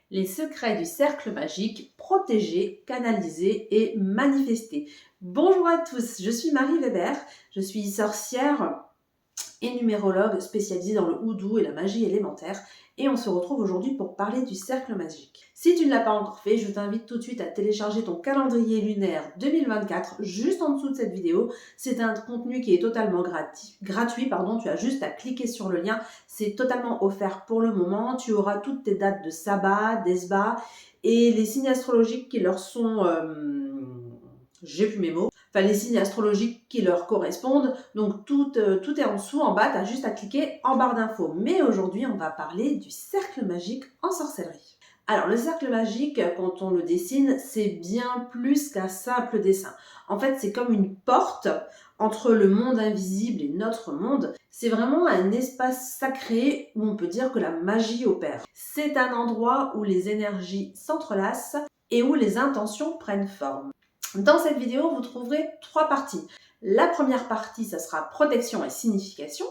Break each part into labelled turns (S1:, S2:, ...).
S1: Les secrets du cercle magique, protégés, canalisés et manifestés. Bonjour à tous, je suis Marie Weber, je suis sorcière et numérologue spécialisée dans le houdou et la magie élémentaire et on se retrouve aujourd'hui pour parler du cercle magique. Si tu ne l'as pas encore fait, je t'invite tout de suite à télécharger ton calendrier lunaire 2024 juste en dessous de cette vidéo. C'est un contenu qui est totalement gratuit, tu as juste à cliquer sur le lien. C'est totalement offert pour le moment. Tu auras toutes tes dates de sabbat, d'esba et les signes astrologiques qui leur sont... j'ai plus mes mots. Enfin, les signes astrologiques qui leur correspondent. Donc, tout est en dessous, en bas. Tu as juste à cliquer en barre d'infos. Mais aujourd'hui, on va parler du cercle magique en sorcellerie. Alors, le cercle magique, quand on le dessine, c'est bien plus qu'un simple dessin. En fait, c'est comme une porte entre le monde invisible et notre monde. C'est vraiment un espace sacré où on peut dire que la magie opère. C'est un endroit où les énergies s'entrelacent et où les intentions prennent forme. Dans cette vidéo, vous trouverez 3 parties. La première partie, ce sera protection et signification.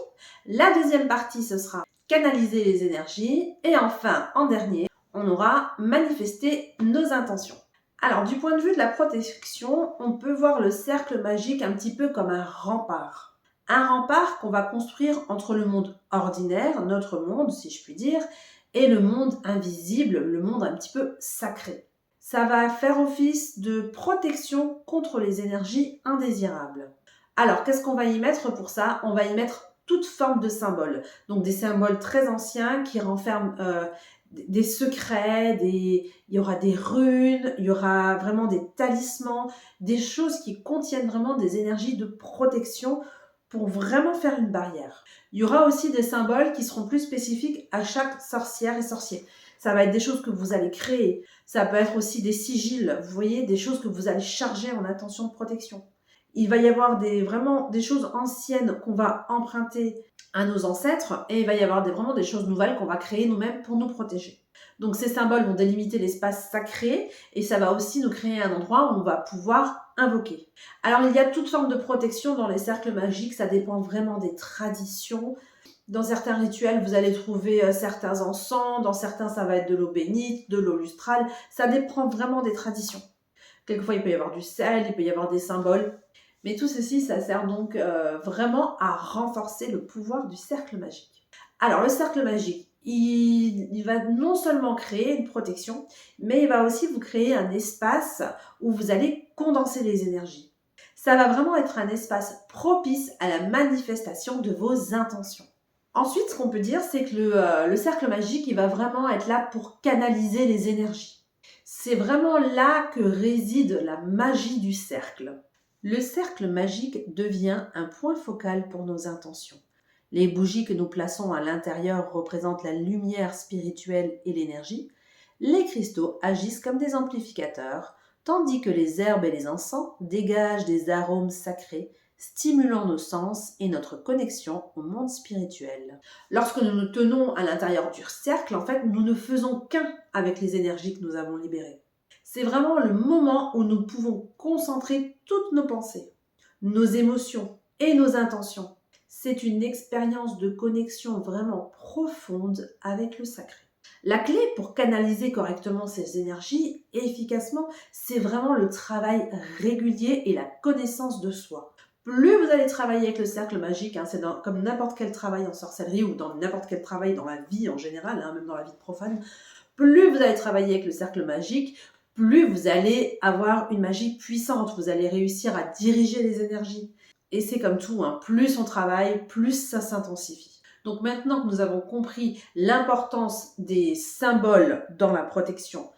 S1: La deuxième partie, ce sera canaliser les énergies. Et enfin, en dernier, on aura manifesté nos intentions. Alors, du point de vue de la protection, on peut voir le cercle magique un petit peu comme un rempart. Un rempart qu'on va construire entre le monde ordinaire, notre monde, si je puis dire, et le monde invisible, le monde un petit peu sacré. Ça va faire office de protection contre les énergies indésirables. Alors, qu'est-ce qu'on va y mettre pour ça? On va y mettre toute forme de symboles. Donc, des symboles très anciens qui renferment des secrets, il y aura des runes, il y aura vraiment des talismans, des choses qui contiennent vraiment des énergies de protection pour vraiment faire une barrière. Il y aura aussi des symboles qui seront plus spécifiques à chaque sorcière et sorcier. Ça va être des choses que vous allez créer. Ça peut être aussi des sigils, vous voyez, des choses que vous allez charger en intention de protection. Il va y avoir vraiment des choses anciennes qu'on va emprunter à nos ancêtres et il va y avoir vraiment des choses nouvelles qu'on va créer nous-mêmes pour nous protéger. Donc ces symboles vont délimiter l'espace sacré et ça va aussi nous créer un endroit où on va pouvoir invoquer. Alors il y a toutes formes de protection dans les cercles magiques, ça dépend vraiment des traditions. Dans certains rituels, vous allez trouver certains encens, dans certains ça va être de l'eau bénite, de l'eau lustrale, ça dépend vraiment des traditions. Quelquefois il peut y avoir du sel, il peut y avoir des symboles. Mais tout ceci, ça sert donc vraiment à renforcer le pouvoir du cercle magique. Alors, le cercle magique, il va non seulement créer une protection, mais il va aussi vous créer un espace où vous allez condenser les énergies. Ça va vraiment être un espace propice à la manifestation de vos intentions. Ensuite, ce qu'on peut dire, c'est que le cercle magique, il va vraiment être là pour canaliser les énergies. C'est vraiment là que réside la magie du cercle. Le cercle magique devient un point focal pour nos intentions. Les bougies que nous plaçons à l'intérieur représentent la lumière spirituelle et l'énergie. Les cristaux agissent comme des amplificateurs, tandis que les herbes et les encens dégagent des arômes sacrés, stimulant nos sens et notre connexion au monde spirituel. Lorsque nous nous tenons à l'intérieur du cercle, en fait, nous ne faisons qu'un avec les énergies que nous avons libérées. C'est vraiment le moment où nous pouvons concentrer toutes nos pensées, nos émotions et nos intentions. C'est une expérience de connexion vraiment profonde avec le sacré. La clé pour canaliser correctement ces énergies efficacement, c'est vraiment le travail régulier et la connaissance de soi. Plus vous allez travailler avec le cercle magique, c'est comme n'importe quel travail en sorcellerie ou dans n'importe quel travail dans la vie en général, même dans la vie profane, plus vous allez travailler avec le cercle magique, plus vous allez avoir une magie puissante, vous allez réussir à diriger les énergies. Et c'est comme tout, plus on travaille, plus ça s'intensifie. Donc maintenant que nous avons compris l'importance des symboles dans la protection,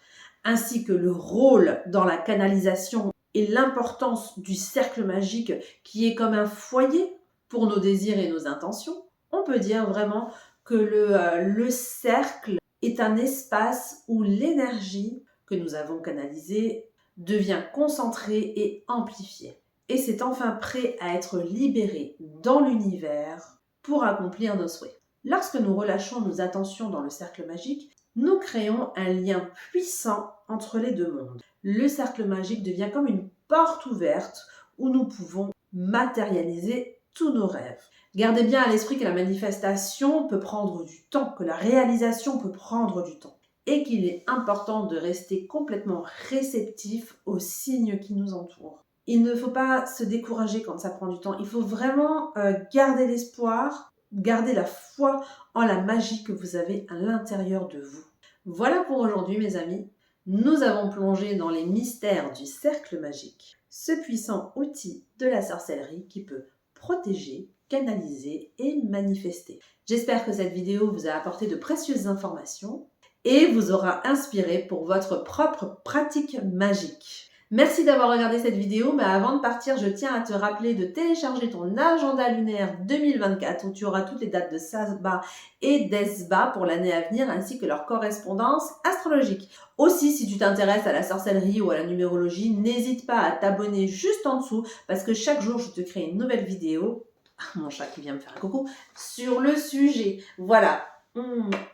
S1: ainsi que le rôle dans la canalisation et l'importance du cercle magique qui est comme un foyer pour nos désirs et nos intentions, on peut dire vraiment que le cercle est un espace où l'énergie que nous avons canalisée devient concentrée et amplifiée. Et c'est enfin prêt à être libéré dans l'univers pour accomplir nos souhaits. Lorsque nous relâchons nos attentions dans le cercle magique, nous créons un lien puissant entre les deux mondes. Le cercle magique devient comme une porte ouverte où nous pouvons matérialiser tous nos rêves. Gardez bien à l'esprit que la manifestation peut prendre du temps, que la réalisation peut prendre du temps. et qu'il est important de rester complètement réceptif aux signes qui nous entourent. Il ne faut pas se décourager quand ça prend du temps. Il faut vraiment garder l'espoir, garder la foi en la magie que vous avez à l'intérieur de vous. Voilà pour aujourd'hui, mes amis. Nous avons plongé dans les mystères du cercle magique, ce puissant outil de la sorcellerie qui peut protéger, canaliser et manifester. J'espère que cette vidéo vous a apporté de précieuses informations et vous aura inspiré pour votre propre pratique magique. Merci d'avoir regardé cette vidéo, mais avant de partir, je tiens à te rappeler de télécharger ton agenda lunaire 2024 où tu auras toutes les dates de Saba et d'Esba pour l'année à venir ainsi que leur correspondance astrologique. Aussi, si tu t'intéresses à la sorcellerie ou à la numérologie, n'hésite pas à t'abonner juste en dessous parce que chaque jour, je te crée une nouvelle vidéo. Mon chat qui vient me faire un coucou sur le sujet. Voilà.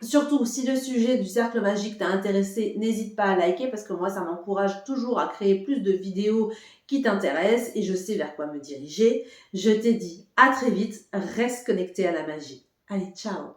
S1: Surtout, si le sujet du cercle magique t'a intéressé, n'hésite pas à liker parce que moi, ça m'encourage toujours à créer plus de vidéos qui t'intéressent et je sais vers quoi me diriger. Je t'ai dit à très vite, reste connecté à la magie. Allez, ciao!